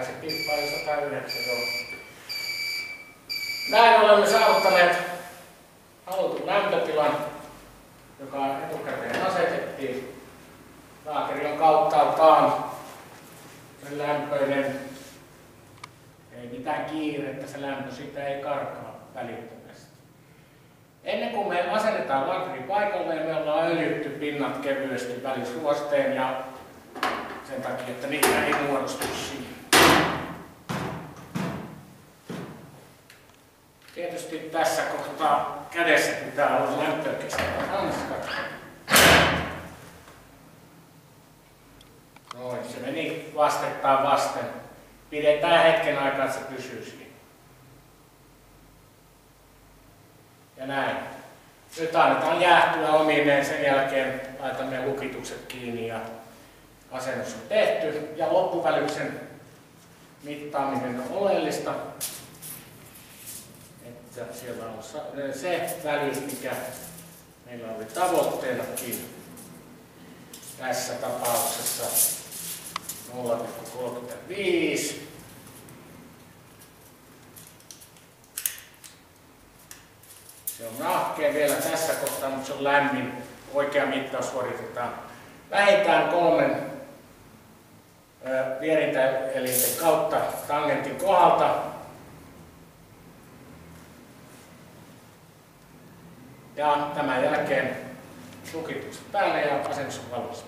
se kilpailu 109 joo. Näin olemme saavuttaneet halutun lämpötilan, joka etukäteen asetettiin. Laakeri on kauttaaltaan sen lämpöinen. Ei mitään kiirettä, se lämpö siitä ei karkaa välittömästi. Ennen kuin me asennetaan laakeri paikalleen, me ollaan öljytty pinnat kevyesti välisuosteen ja sen takia, että niitä ei muodostu siihen. Tietysti tässä kohtaa kädessä pitää olla lämpöä kestävä hanskat. Noin, se meni vastettaan vasten. Pidetään hetken aikaa, että se pysyy siinä. Ja näin. Nyt annetaan jäähtyä omineen, sen jälkeen laitamme lukitukset kiinni ja asennus on tehty. Ja loppuvälyksen mittaaminen on oleellista. Että siellä on se välyys, mikä meillä oli tavoitteenakin. Tässä tapauksessa 0,35. Se on nahkea vielä tässä kohtaa, mutta se on lämmin. Oikea mittaus suoritetaan vähintään 3 vierintäelinten kautta tangentin kohdalta. Ja tämän jälkeen lukitukset päälle ja asennus on valmis.